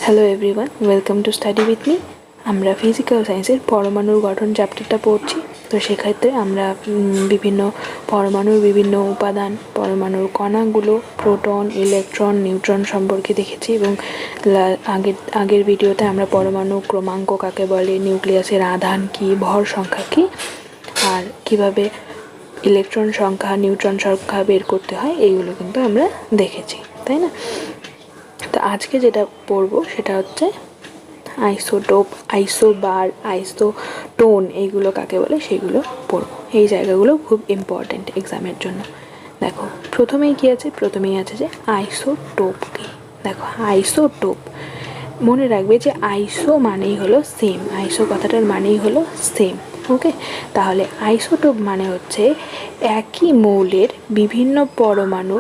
Hello everyone, welcome to study with me. আমরা physical সায়েন্সের পরমাণুর গঠন চ্যাপ্টারটা পড়ছি। তো সেক্ষেত্রে আমরা বিভিন্ন পরমাণুর বিভিন্ন উপাদান, পরমাণুর কণাগুলো, প্রোটন, ইলেকট্রন, নিউট্রন সম্পর্কে দেখেছি এবং আগের ভিডিওতে আমরা পরমাণু ক্রমাঙ্ক কাকে বলে, নিউক্লিয়াসের আধান কী, ভর সংখ্যা কী, আর কীভাবে ইলেকট্রন সংখ্যা, নিউট্রন সংখ্যা বের করতে হয়, এইগুলো কিন্তু আমরা দেখেছি, তাই না? তো আজকে যেটা পড়বো সেটা হচ্ছে আইসোটোপ, আইসোবার, আইসোটোন, এইগুলো কাকে বলে সেগুলো পড়বো। এই জায়গাগুলো খুব ইম্পর্ট্যান্ট এক্সামের জন্য। দেখো প্রথমেই কী আছে, প্রথমেই আছে যে আইসোটোপ কী। দেখো আইসোটোপ মনে রাখবে যে আইসো মানেই হলো সেম, আইসো কথাটার মানেই হলো সেম। ওকে, তাহলে আইসোটোপ মানে হচ্ছে একই মৌলের বিভিন্ন পরমাণু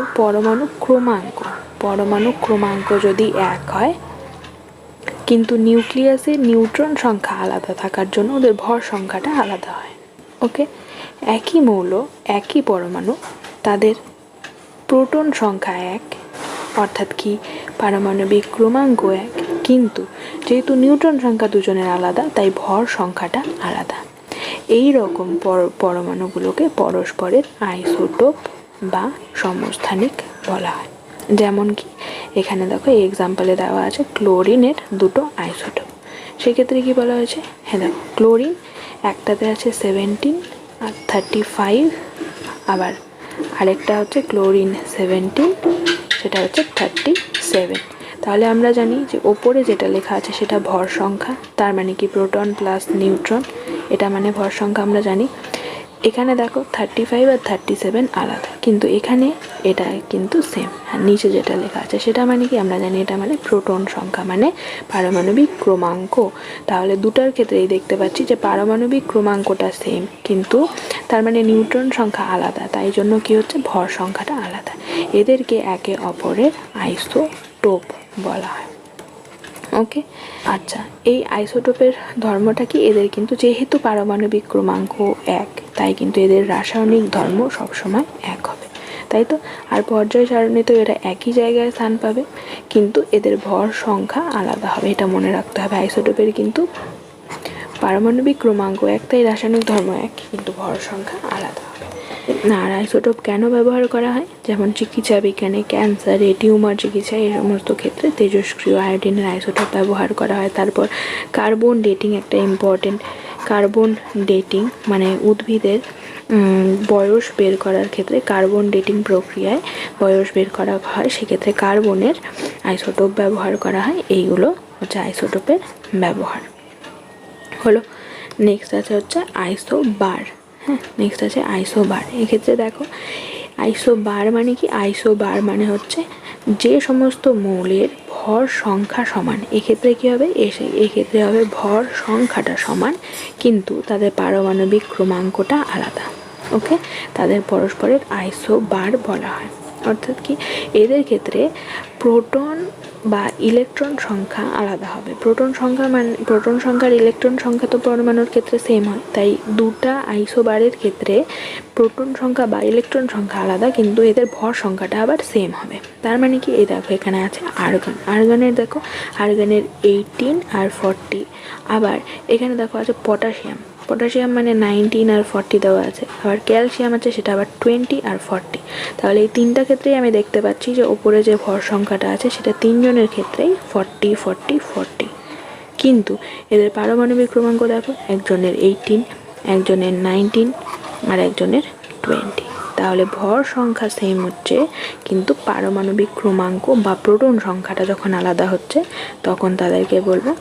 ক্রমাঙ্ক যদি এক হয় কিন্তু নিউক্লিয়াসের নিউট্রন সংখ্যা আলাদা থাকার জন্য ওদের ভর সংখ্যাটা আলাদা হয়। ওকে, একই মৌল, একই পরমাণু, তাদের প্রোটন সংখ্যা এক, অর্থাৎ কি পারমাণবিক ক্রমাঙ্ক এক, কিন্তু যেহেতু নিউট্রন সংখ্যা দুজনের আলাদা তাই ভর সংখ্যাটা আলাদা। এই রকম পরমাণুগুলোকে পরস্পরের আইসোটোপ বা সমস্থানিক বলা হয়। যেমন কি এখানে দেখো এই এক্সাম্পলে দেওয়া আছে ক্লোরিনের দুটো আইসোটোপ। সেক্ষেত্রে কি বলা হয়েছে, হ্যাঁ দেখো ক্লোরিন একটাতে আছে 17 আর 35, আবার আরেকটা হচ্ছে ক্লোরিন 17, সেটা হচ্ছে 37। তাহলে আমরা জানি যে ওপরে যেটা লেখা আছে সেটা ভর সংখ্যা, তার মানে কি প্রোটন প্লাস নিউট্রন, এটা মানে ভর সংখ্যা আমরা জানি। এখানে দেখো 35 আর 37 আলাদা, কিন্তু এখানে এটা কিন্তু সেম। আর নিচে যেটা লেখা আছে সেটা মানে কি আমরা জানি এটা মানে প্রোটন সংখ্যা, মানে পারমাণবিক ক্রমাঙ্ক। তাহলে দুটার ক্ষেত্রেই দেখতে পাচ্ছি যে পারমাণবিক ক্রমাঙ্কটা সেম, কিন্তু তার মানে নিউট্রন সংখ্যা আলাদা, তাই জন্য কি হচ্ছে ভর সংখ্যাটা আলাদা। এদেরকে একে অপরের আইসোটোপ বলা হয়। ওকে, আচ্ছা এই আইসোটোপের ধর্মটা কি, এদের কিন্তু যেহেতু পারমাণবিক ক্রমাঙ্ক এক তাই কিন্তু এদের রাসায়নিক ধর্ম সবসময় এক হবে, তাই তো। আর পর্যায় সারণী তো এরা একই জায়গায় স্থান পাবে, কিন্তু এদের ভর সংখ্যা আলাদা হবে, এটা মনে রাখতে হবে। আইসোটোপের কিন্তু পারমাণবিক ক্রমাঙ্ক এক তাই রাসায়নিক ধর্ম এক, কিন্তু ভর সংখ্যা আলাদা হবে। আর আইসোটোপ কেন ব্যবহার করা হয়, যেমন চিকিৎসা বিজ্ঞানে, ক্যান্সারে, টিউমার চিকিৎসা, এই সমস্ত ক্ষেত্রে তেজস্ক্রিয় আয়োডিনের আইসোটোপ ব্যবহার করা হয়। তারপর কার্বন ডেটিং একটা ইম্পর্টেন্ট, কার্বন ডেটিং মানে উদ্ভিদের বয়স বের করার ক্ষেত্রে কার্বন ডেটিং প্রক্রিয়ায় বয়স বের করা হয়, সেক্ষেত্রে কার্বনের আইসোটোপ ব্যবহার করা হয়। এইগুলো হচ্ছে আইসোটোপের ব্যবহার হলো। নেক্সট আছে হচ্ছে আইসোবার। হ্যাঁ, নেক্সট আছে আইসোবার। এক্ষেত্রে দেখো আইসোবার মানে কি, আইসোবার মানে হচ্ছে যে সমস্ত মৌলের ভর সংখ্যা সমান, এক্ষেত্রে কী হবে, এক্ষেত্রে হবে ভর সংখ্যাটা সমান কিন্তু তাদের পারমাণবিক ক্রমাঙ্কটা আলাদা। ওকে, তাদের পরস্পরের আইসোবার বলা হয়। অর্থাৎ কি এদের ক্ষেত্রে প্রোটন বা ইলেকট্রন সংখ্যা আলাদা হবে। প্রোটন সংখ্যা আর ইলেকট্রন সংখ্যা তো পরমাণুর ক্ষেত্রে সেম হয়, তাই দুটা আইসোবারের ক্ষেত্রে প্রোটন সংখ্যা বা ইলেকট্রন সংখ্যা আলাদা কিন্তু এদের ভর সংখ্যাটা আবার সেম হবে। তার মানে কি, এই দেখো এখানে আছে আর্গন, আর্গনের দেখো আর্গনের 18 আর 40, আবার এখানে দেখো আছে পটাশিয়াম, পটাশিয়াম মানে 19 আর 40 দেওয়া আছে, আবার ক্যালসিয়াম আছে সেটা আবার 20 আর 40। তাহলে এই তিনটা ক্ষেত্রেই আমি দেখতে পাচ্ছি যে ওপরে যে ভর সংখ্যাটা আছে সেটা তিনজনের ক্ষেত্রেই 40 40 40, কিন্তু এদের পারমাণবিক ক্রমাঙ্ক দেখো একজনের 18, একজনের 19 আর একজনের 20। তাহলে ভর সংখ্যা সেম হচ্ছে কিন্তু পারমাণবিক ক্রমাঙ্ক বা প্রোটন সংখ্যাটা যখন আলাদা হচ্ছে তখন তাদেরকে বলবো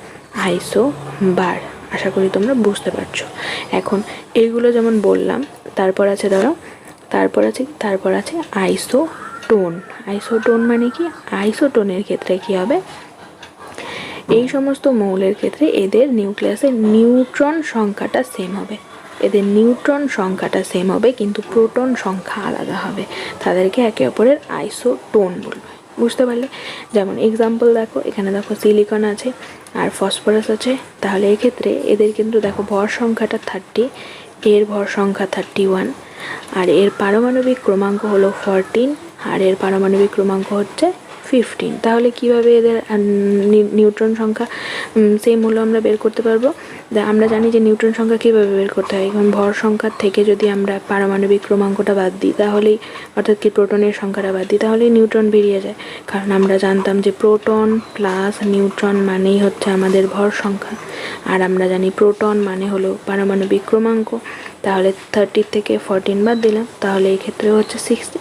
আইসোবার। আশা করি তোমরা বুঝতে পারছো। এখন এইগুলো যেমন বললাম, তারপর আছে ধরো, তারপর আছে আইসোটোন। আইসোটোন মানে কি, আইসোটোনের ক্ষেত্রে কি হবে, এই সমস্ত মৌলের ক্ষেত্রে এদের নিউক্লিয়াসের নিউট্রন সংখ্যাটা সেম হবে, এদের নিউট্রন সংখ্যাটা সেম হবে কিন্তু প্রোটন সংখ্যা আলাদা হবে, তাদেরকে একে অপরের আইসোটোন বলবে। বুঝতে পারলে? যেমন এক্সাম্পল দেখো, এখানে দেখো সিলিকন আছে আর ফসফরাস আছে, তাহলে এক্ষেত্রে এদের কিন্তু দেখো ভর সংখ্যাটা 30, এর ভর সংখ্যা 31, আর এর পারমাণবিক ক্রমাঙ্ক হলো 14, আর এর পারমাণবিক ক্রমাঙ্ক হচ্ছে 15। তাহলে কিভাবে এদের নিউট্রন সংখ্যা সেম হলো আমরা বের করতে পারবো? আমরা জানি যে নিউট্রন সংখ্যা কীভাবে বের করতে হয়। এখন ভর সংখ্যার থেকে যদি আমরা পারমাণবিক ক্রমাঙ্কটা বাদ দিই, তাহলেই অর্থাৎ কি প্রোটনের সংখ্যাটা বাদ দিই, তাহলেই নিউট্রন বেরিয়ে যায়। কারণ আমরা জানতাম যে প্রোটন প্লাস নিউট্রন মানেই হচ্ছে আমাদের ভর সংখ্যা, আর আমরা জানি প্রোটন মানে হলো পারমাণবিক ক্রমাঙ্ক। তাহলে 30 থেকে 14 বাদ দিলাম, তাহলে এই ক্ষেত্রেও হচ্ছে 60।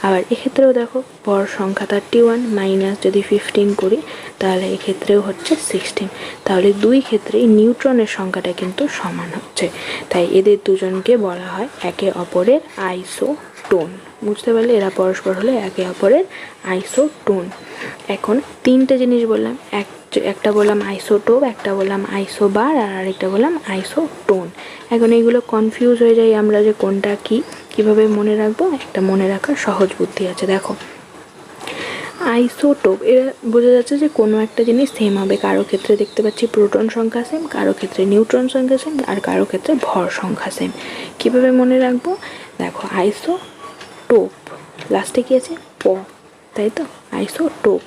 আবার এক্ষেত্রেও দেখো ভর সংখ্যা 31 মাইনাস যদি 15 করি, তাহলে এক্ষেত্রেও হচ্ছে 16। তাহলে দুই ক্ষেত্রেই নিউট্রনের সংখ্যাটা কিন্তু সমান হচ্ছে। তাই এদের দুজনকে বলা হয় একে অপরের আইসোটোন। বুঝতে পারলে? এরা পরস্পর হলে একে অপরের আইসোটোন। এখন তিনটে জিনিস বললাম, একটা বললাম আইসোটোপ, একটা বললাম আইসোবার, আর আরেকটা বললাম আইসোটোন। এখন এইগুলো কনফিউজ হয়ে যাই আমরা যে কোনটা কিভাবে মনে রাখবো। একটা মনে রাখার সহজ বুদ্ধি আছে, দেখো। আইসোটোপ এরা বোঝা যাচ্ছে যে কোনো একটা জিনিস সেম হবে। কারো ক্ষেত্রে দেখতে পাচ্ছি প্রোটন সংখ্যা সেম, কারো ক্ষেত্রে নিউট্রন সংখ্যা সেম, আর কারো ক্ষেত্রে ভর সংখ্যা সেম। কীভাবে মনে রাখবো? দেখো আইসোটোপ লাস্টে কী আছে? প, তাই তো? আইসোটোপ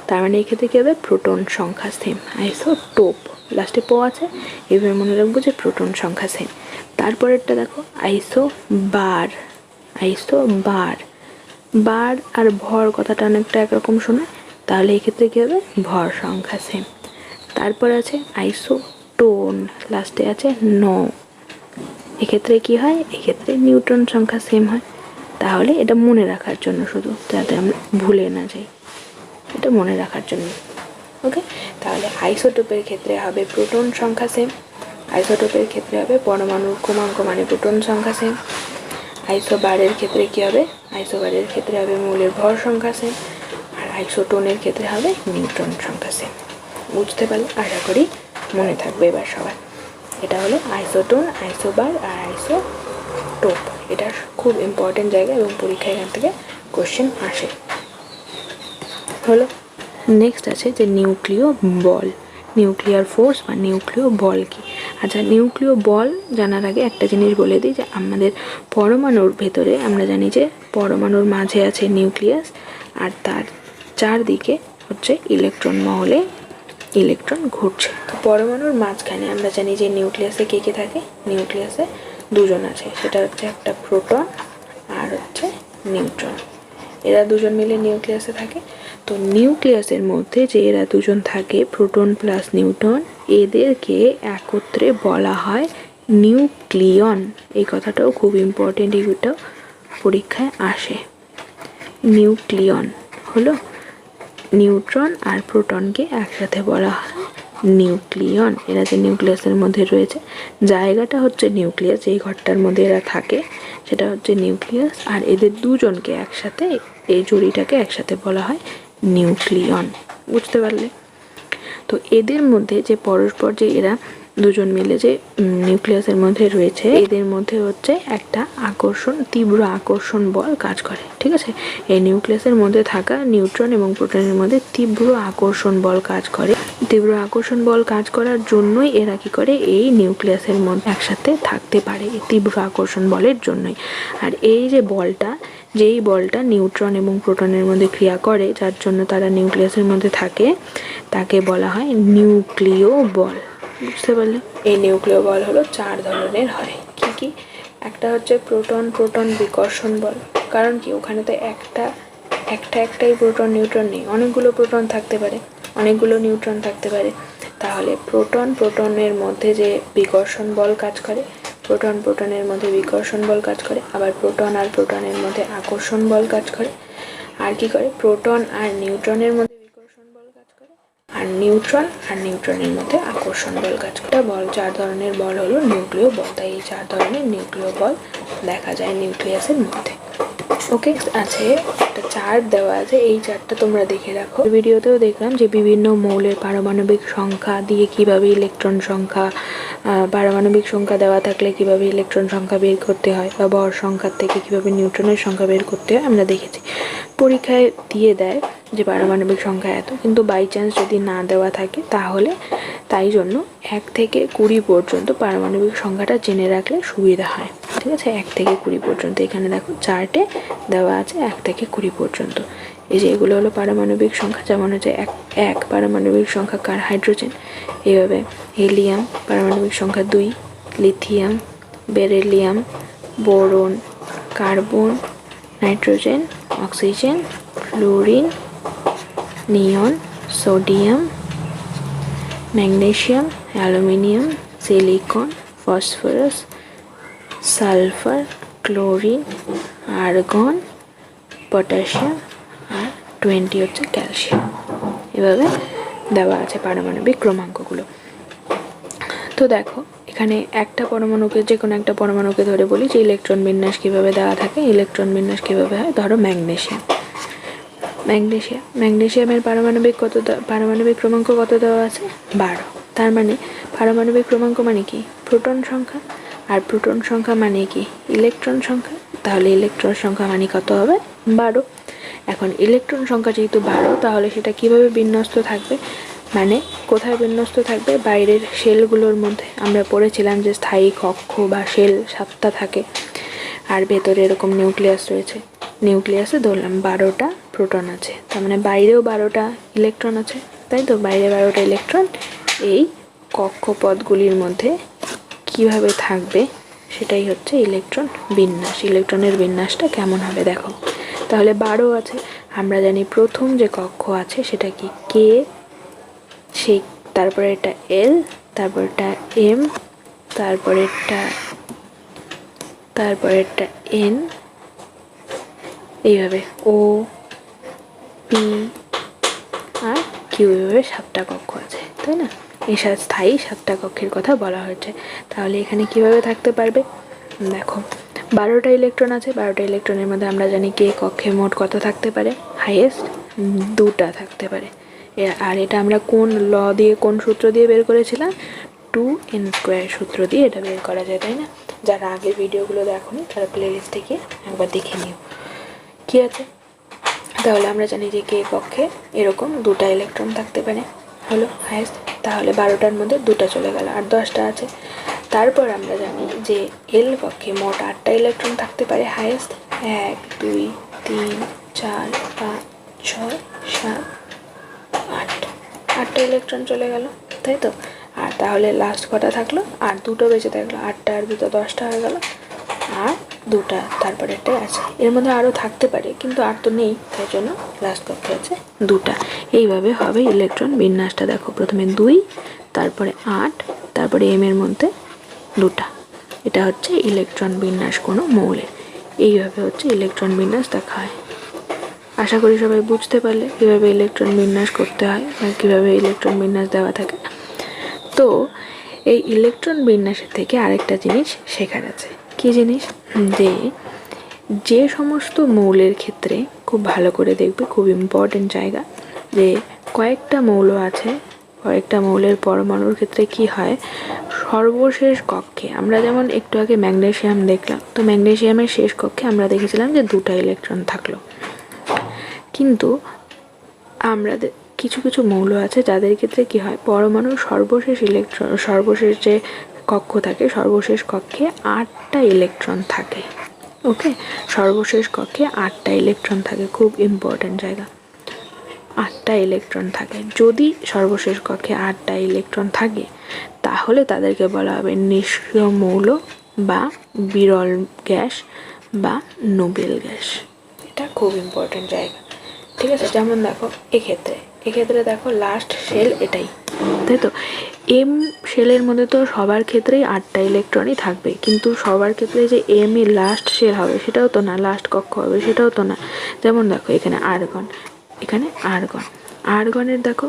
তার মানে এক্ষেত্রে কী হবে? প্রোটন সংখ্যা সেম। আইসোটোপ লাস্টে প আছে, এভাবে মনে রাখবো যে প্রোটন সংখ্যা সেম। তারপরেরটা দেখো আইসোবার। আইসোবার, বার আর ভর কথাটা অনেকটা একরকম শোনায়, তাহলে এক্ষেত্রে কী হবে? ভর সংখ্যা সেম। তারপর আছে আইসোটোন, লাস্টে আছে ন। এক্ষেত্রে কি হয়? এক্ষেত্রে নিউট্রন সংখ্যা সেম হয়। তাহলে এটা মনে রাখার জন্য, শুধু যাতে আমরা ভুলে না যাই, এটা মনে রাখার জন্য। ওকে, তাহলে আইসোটোপের ক্ষেত্রে হবে প্রোটন সংখ্যা সেম, আইসোটোপের ক্ষেত্রে হবে পরমাণুর ক্রমাঙ্ক মানে প্রোটন সংখ্যা সেম। আইসোবারের ক্ষেত্রে কী হবে? আইসোবারের ক্ষেত্রে হবে মৌলের ভর সংখ্যা সেম, আর আইসোটোনের ক্ষেত্রে হবে নিউট্রন সংখ্যা সেম। বুঝতে পারলে? আশা করি মনে থাকবে এবার সবার। এটা হলো আইসোটোন, আইসোবার আর আইসোটোপ। এটা খুব ইম্পর্টেন্ট জায়গা এবং পরীক্ষায় এখান থেকে কোশ্চেন আসে। হলো, নেক্সট আছে যে নিউক্লিয় বল, নিউক্লিয়ার ফোর্স বা নিউক্লিয় বল কি। আচ্ছা, নিউক্লিয় বল জানার আগে একটা জিনিস বলে দিই যে আমাদের পরমাণুর ভেতরে আমরা জানি যে পরমাণুর মাঝে আছে নিউক্লিয়াস, আর তার চারদিকে হচ্ছে ইলেকট্রন মহলে ইলেকট্রন ঘুরছে। তো পরমাণুর মাঝখানে আমরা জানি যে নিউক্লিয়াসে কে কে থাকে? নিউক্লিয়াসে দুজন আছে, সেটা হচ্ছে একটা প্রোটন আর হচ্ছে নিউট্রন। এরা দুজন মিলে নিউক্লিয়াসে থাকে। তো নিউক্লিয়াসের মধ্যে যে এরা দুজন থাকে, প্রোটন প্লাস নিউট্রন, এদেরকে একত্রে বলা হয় নিউক্লিয়ন। এই কথাটাও খুব ইম্পর্টেন্ট, এগুলোটাও পরীক্ষায় আসে। নিউক্লিয়ন হলো নিউট্রন আর প্রোটনকে একসাথে বলা হয় নিউক্লিয়ন। এরা যে নিউক্লিয়াসের মধ্যে রয়েছে, জায়গাটা হচ্ছে নিউক্লিয়াস, এই ঘরটার মধ্যে এরা থাকে সেটা হচ্ছে নিউক্লিয়াস, আর এদের দুজনকে একসাথে, এই জুড়িটাকে একসাথে বলা হয় নিউক্লিয়ন। বুঝতে পারলে? তো এদের মধ্যে যে পরস্পর যে এরা দুজন মিলে যে নিউক্লিয়াসের মধ্যে রয়েছে, এদের মধ্যে হচ্ছে একটা আকর্ষণ, তীব্র আকর্ষণ বল কাজ করে। ঠিক আছে, এই নিউক্লিয়াসের মধ্যে থাকা নিউট্রন এবং প্রোটনের মধ্যে তীব্র আকর্ষণ বল কাজ করে। তীব্র আকর্ষণ বল কাজ করার জন্যই এরা কি করে? এই নিউক্লিয়াসের মধ্যে একসাথে থাকতে পারে, এই তীব্র আকর্ষণ বলের জন্যই। আর এই যে বলটা, যেই বলটা নিউট্রন এবং প্রোটনের মধ্যে ক্রিয়া করে, যার জন্য তারা নিউক্লিয়াসের মধ্যে থাকে, তাকে বলা হয় নিউক্লিয় বল। বুঝতে পারলে? এই নিউক্লিয় বল হলো 4 ধরনের হয়। কি কি? একটা হচ্ছে প্রোটন প্রোটন বিকর্ষণ বল। কারণ কি? ওখানে তো একটাই প্রোটন নিউট্রন নেই, অনেকগুলো প্রোটন থাকতে পারে, অনেকগুলো নিউট্রন থাকতে পারে। তাহলে প্রোটন প্রোটনের মধ্যে যে বিকর্ষণ বল কাজ করে, প্রোটন প্রোটনের মধ্যে বিকর্ষণ বল কাজ করে, আবার প্রোটন আর প্রোটনের মধ্যে আকর্ষণ বল কাজ করে। আর কি করে? প্রোটন আর নিউট্রনের মধ্যে বিকর্ষণ বল কাজ করে, আর নিউট্রন আর নিউট্রনের মধ্যে আকর্ষণ বল কাজ করে। বল 4 ধরনের বল হলো নিউক্লিয় বল। তাই এই 4 ধরনের নিউক্লিয় বল দেখা যায় নিউক্লিয়াসের মধ্যে। ওকে, আছে একটা চার্ট দেওয়া আছে, এই চার্টটা তোমরা দেখে রাখো। ভিডিওতেও দেখলাম যে বিভিন্ন মৌলের পারমাণবিক সংখ্যা দিয়ে কিভাবে ইলেকট্রন সংখ্যা, পারমাণবিক সংখ্যা দেওয়া থাকলে কিভাবে ইলেকট্রন সংখ্যা বের করতে হয়, বা ভর সংখ্যার থেকে কিভাবে নিউট্রনের সংখ্যা বের করতে হয় আমরা দেখেছি। পরীক্ষায় দিয়ে দেয় যে পারমাণবিক সংখ্যা এত, কিন্তু বাই চান্স যদি না দেওয়া থাকে তাহলে তাই জন্য 1 থেকে 20 পর্যন্ত পারমাণবিক সংখ্যাটা জেনে রাখলে সুবিধা হয়। ঠিক আছে, 1 থেকে 20 পর্যন্ত। এখানে দেখো চার্টে দেওয়া আছে 1 থেকে 20 পর্যন্ত। এই যে এগুলো হলো পারমাণবিক সংখ্যা, যেমন হচ্ছে এক এক পারমাণবিক সংখ্যা কার হাইড্রোজেন, এইভাবে হিলিয়াম পারমাণবিক সংখ্যা 2, lithium, beryllium, boron, carbon, nitrogen, oxygen, fluorine, neon, sodium, magnesium, aluminium, silicon, phosphorus, sulphur, chlorine, argon, potassium, আর 20 হচ্ছে ক্যালসিয়াম। এভাবে দেওয়া আছে পারমাণবিক ক্রমাঙ্কগুলো। তো দেখো এখানে একটা পরমাণুকে, যে কোনো একটা পরমাণুকে ধরে বলি যে ইলেকট্রন বিন্যাস কীভাবে দেওয়া থাকে। ইলেকট্রন বিন্যাস কীভাবে হয়, ধরো ম্যাগনেসিয়ামের পারমাণবিক ক্রমাঙ্ক কত দেওয়া আছে, 12। তার মানে পারমাণবিক ক্রমাঙ্ক মানে কি, প্রোটন সংখ্যা, আর প্রোটন সংখ্যা মানে কি, ইলেকট্রন সংখ্যা। তাহলে ইলেকট্রন সংখ্যা মানে কত হবে, 12। এখন ইলেকট্রন সংখ্যা যেহেতু 12, তাহলে সেটা কিভাবে বিন্যস্ত থাকবে, মানে কোথায় বিন্যস্ত থাকবে, বাইরের শেলগুলোর মধ্যে। আমরা পড়েছিলাম যে স্থায়ী কক্ষ বা শেল 7টা থাকে, আর ভেতরে এরকম নিউক্লিয়াস রয়েছে। নিউক্লিয়াসে ধরলাম 12টা প্রোটন আছে, তার মানে বাইরেও 12টা ইলেকট্রন আছে, তাই তো। বাইরে 12টা ইলেকট্রন এই কক্ষপথগুলির মধ্যে কিভাবে থাকবে সেটাই হচ্ছে ইলেকট্রন বিন্যাস। ইলেকট্রনের বিন্যাসটা কেমন হবে দেখো। তাহলে 12 আছে, আমরা জানি প্রথম যে কক্ষ আছে সেটা কি, কে, সেই তারপরে এটা এল, তারপরটা এম, তারপরেরটা এন, এইভাবে ও, পি আর কিউ, এভাবে 7টা কক্ষ আছে, তাই না। এই স্থায়ী 7টা কক্ষের কথা বলা হয়েছে। তাহলে এখানে কিভাবে থাকতে পারবে, দেখো 12টা ইলেকট্রন আছে। 12টা ইলেকট্রনের মধ্যে আমরা জানি কে কক্ষে মোট কত থাকতে পারে, হাইয়েস্ট 2টা থাকতে পারে। আর এটা আমরা কোন ল দিয়ে, কোন সূত্র দিয়ে বের করেছিলাম, 2n² সূত্র দিয়ে এটা বের করা যায়, তাই না। যারা আগে ভিডিওগুলো দেখোনি তারা প্লেলিস্টে গিয়ে একবার দেখে নিও কি আছে। তাহলে আমরা জানি যে কে কক্ষে এরকম 2টা ইলেকট্রন থাকতে পারে, হলো হাইয়েস্ট। তাহলে 12টার মধ্যে 2টা চলে গেল, আর 10টা আছে। তারপর আমরা জানি যে এল কক্ষে মোট 8টা ইলেকট্রন থাকতে পারে, হাইয়েস্ট 1, 2, 3, 4, 5, 6, 7, 8টা ইলেকট্রন চলে গেল, তাই তো। আর তাহলে লাস্ট কটা থাকলো, আর 2টো বেঁচে থাকলো, 8টা আর 2টো 10টা হয়ে গেল, আর 2টা তারপরেরটাই আছে। এর মধ্যে আরও থাকতে পারে কিন্তু আর তো নেই, তাই জন্য লাস্ট কক্ষে আছে 2টা। এইভাবে হবে ইলেকট্রন বিন্যাসটা। দেখো প্রথমে 2, তারপরে 8, তারপরে এম এর মধ্যে 2টা। এটা হচ্ছে ইলেকট্রন বিন্যাস কোনো মৌলের। এইভাবে হচ্ছে ইলেকট্রন বিন্যাস দেখা হয়। আশা করি সবাই বুঝতে পারলে কীভাবে ইলেকট্রন বিন্যাস করতে হয় বা কীভাবে ইলেকট্রন বিন্যাস দেওয়া থাকে। তো এই ইলেকট্রন বিন্যাসের থেকে আরেকটা জিনিস শেখার আছে। কী জিনিস, যে সমস্ত মৌলের ক্ষেত্রে খুব ভালো করে দেখবে, খুব ইম্পর্টেন্ট জায়গা, যে কয়েকটা মৌল আছে, কয়েকটা মৌলের পরমাণুর ক্ষেত্রে কি হয়, সর্বশেষ কক্ষে আমরা যেমন একটু আগে ম্যাগনেসিয়াম দেখলাম, তো ম্যাগনেসিয়ামের শেষ কক্ষে আমরা দেখেছিলাম যে 2টা ইলেকট্রন থাকলো। কিন্তু আমরা কিছু কিছু মৌল আছে যাদের ক্ষেত্রে কি হয়, পরমাণুর সর্বশেষ যে কক্ষ থাকে, সর্বশেষ কক্ষে 8টা ইলেকট্রন থাকে। ওকে, সর্বশেষ কক্ষে 8টা ইলেকট্রন থাকে, খুব ইম্পর্ট্যান্ট জায়গা। 8টা ইলেকট্রন থাকে। যদি সর্বশেষ কক্ষে 8টা ইলেকট্রন থাকে তাহলে তাদেরকে বলা হবে নিষ্ক্রিয় মৌল বা বিরল গ্যাস বা নোবেল গ্যাস। এটা খুব ইম্পর্ট্যান্ট জায়গা, ঠিক আছে। যেমন দেখো এক্ষেত্রে দেখো লাস্ট শেল এটাই, তাই তো। এম শেলের মধ্যে তো সবার ক্ষেত্রেই 8টা ইলেকট্রনই থাকবে, কিন্তু সবার ক্ষেত্রে যে এম এর লাস্ট শেল হবে সেটাও তো না, লাস্ট কক্ষ হবে সেটাও তো না। যেমন দেখো এখানে আর্গনের দেখো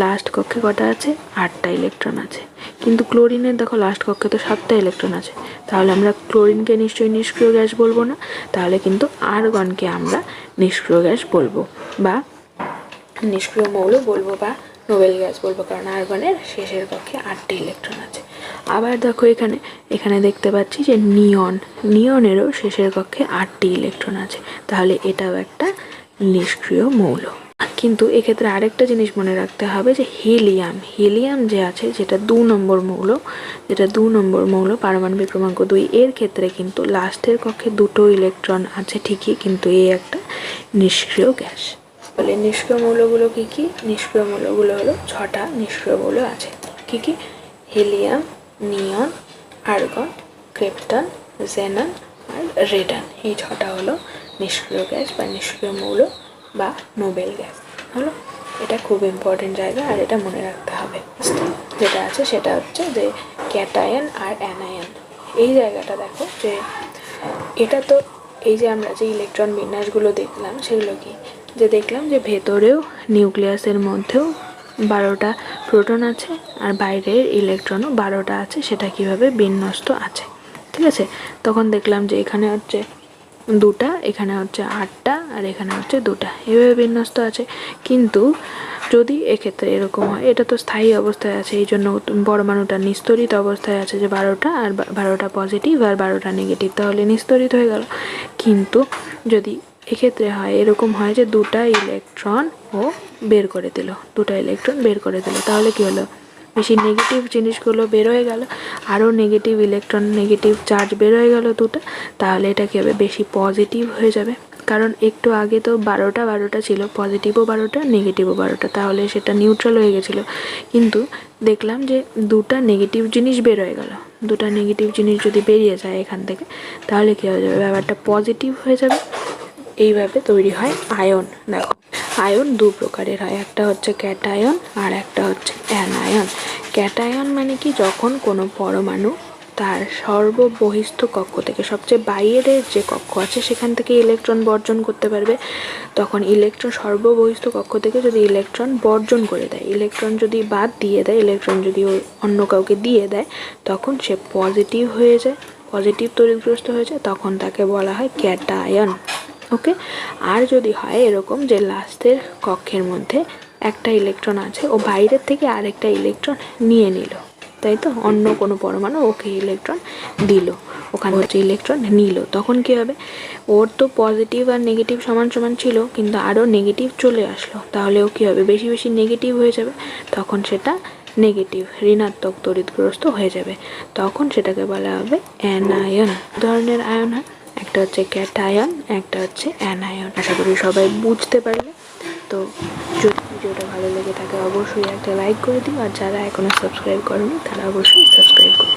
লাস্ট কক্ষে কটা আছে, 8টা ইলেকট্রন আছে। কিন্তু ক্লোরিনের দেখো লাস্ট কক্ষে তো 7টা ইলেকট্রন আছে। তাহলে আমরা ক্লোরিনকে নিশ্চয়ই নিষ্ক্রিয় গ্যাস বলবো না, তাহলে কিন্তু আর্গনকে আমরা নিষ্ক্রিয় গ্যাস বলবো বা নিষ্ক্রিয় মৌল বলবো বা নোবেল গ্যাস বলবো, কারণ আর্গনের শেষের কক্ষে 8টি ইলেকট্রন আছে। আবার দেখো এখানে দেখতে পাচ্ছি যে নিয়নেরও শেষের কক্ষে 8টি ইলেকট্রন আছে, তাহলে এটাও একটা নিষ্ক্রিয় মৌল। কিন্তু এক্ষেত্রে আরেকটা জিনিস মনে রাখতে হবে যে হিলিয়াম যে আছে, যেটা 2 নম্বর মৌল, পারমাণবিক ক্রমাঙ্ক 2, এর ক্ষেত্রে কিন্তু লাস্টের কক্ষে 2টো ইলেকট্রন আছে ঠিকই, কিন্তু এই একটা নিষ্ক্রিয় গ্যাস। বলে নিষ্ক্রিয় মৌলগুলো কী কী? নিষ্ক্রিয় মৌলগুলো হলো 6টা নিষ্ক্রিয় মৌল আছে। কী কী? হিলিয়াম, নিয়ন, আর্গন, ক্রিপ্টন, জেনন আর রেডন। এই 6টা হলো নিষ্ক্রিয় গ্যাস বা নিষ্ক্রিয় মৌল বা নোবেল গ্যাস হলো। এটা খুব ইম্পর্টেন্ট জায়গা আর এটা মনে রাখতে হবে। যেটা আছে সেটা হচ্ছে যে ক্যাটায়ন আর অ্যানায়ন। এই জায়গাটা দেখো যে এটা তো এই যে আমরা যে ইলেকট্রন বিন্যাসগুলো দেখলাম সেগুলো কি, যে দেখলাম যে ভেতরেও নিউক্লিয়াসের মধ্যেও 12টা প্রোটন আছে আর বাইরের ইলেকট্রনও 12টা আছে, সেটা কিভাবে বিন্যস্ত আছে। ঠিক আছে, তখন দেখলাম যে এখানে হচ্ছে 2টা, এখানে হচ্ছে 8টা আর এখানে হচ্ছে 2টা, এভাবে বিন্যস্ত আছে। কিন্তু যদি এক্ষেত্রে এরকম হয়, এটা তো স্থায়ী অবস্থায় আছে, এই জন্য পরমাণুটা নিস্তরিত অবস্থায় আছে যে 12টা আর 12টা পজিটিভ আর 12টা নেগেটিভ, তাহলে নিস্তরিত হয়ে গেল। কিন্তু যদি এক্ষেত্রে হয় এরকম হয় যে 2টা ইলেকট্রন ও বের করে দিল, 2টা ইলেকট্রন বের করে দিল, তাহলে কি হলো? বেশি নেগেটিভ জিনিসগুলো বের হয়ে গেল, আরও নেগেটিভ ইলেকট্রন নেগেটিভ চার্জ বের হয়ে গেল 2টা, তাহলে এটা কী হবে? বেশি পজিটিভ হয়ে যাবে। কারণ একটু আগে তো 12টা ছিল, পজিটিভও 12টা নেগেটিভও 12টা, তাহলে সেটা নিউট্রাল হয়ে গেছিলো। কিন্তু দেখলাম যে 2টা নেগেটিভ জিনিস বের হয়ে গেল, 2টা নেগেটিভ জিনিস যদি বেরিয়ে যায় এখান থেকে, তাহলে কী হয়ে যাবে? ব্যাপারটা পজিটিভ হয়ে যাবে। এইভাবে তৈরি হয় আয়ন। দেখো, আয়ন 2 প্রকারের হয়, একটা হচ্ছে ক্যাটায়ন আর একটা হচ্ছে অ্যানায়ন। ক্যাটায়ন মানে কি? যখন কোনো পরমাণু তার সর্ববহিস্থ কক্ষ থেকে, সবচেয়ে বাইরের যে কক্ষ আছে সেখান থেকে ইলেকট্রন বর্জন করতে পারবে, তখন ইলেকট্রন সর্ববহিস্থ কক্ষ থেকে যদি ইলেকট্রন বর্জন করে দেয়, ইলেকট্রন যদি বাদ দিয়ে দেয়, ইলেকট্রন যদি অন্য কাউকে দিয়ে দেয়, তখন সে পজিটিভ হয়ে যায়, পজিটিভ তড়িৎগ্রস্ত হয়ে যায়, তখন তাকে বলা হয় ক্যাটায়ন। ওকে, আর যদি হয় এরকম যে লাস্টের কক্ষের মধ্যে একটা ইলেকট্রন আছে, ও বাইরের থেকে আরেকটা ইলেকট্রন নিয়ে নিল, তাই তো, অন্য কোনো পরমাণু ওকে ইলেকট্রন দিল, ওখানে হচ্ছে ইলেকট্রন নিল, তখন কী হবে? ওর তো পজিটিভ আর নেগেটিভ সমান সমান ছিল, কিন্তু আরও নেগেটিভ চলে আসলো, তাহলে ও কী হবে? বেশি বেশি নেগেটিভ হয়ে যাবে, তখন সেটা নেগেটিভ ঋণাত্মক তড়িৎগ্রস্ত হয়ে যাবে, তখন সেটাকে বলা হবে অ্যানায়ন। ধরনের আয়ন হয়, একটা হচ্ছে ক্যাটায়ন, একটা হচ্ছে অ্যানায়ন। আশা করি সবাই বুঝতে পারলে। তো যদি ভিডিওটা ভালো লেগে থাকে অবশ্যই একটা লাইক করে দিও, আর যারা এখনও সাবস্ক্রাইব করেনি তারা অবশ্যই সাবস্ক্রাইব করো।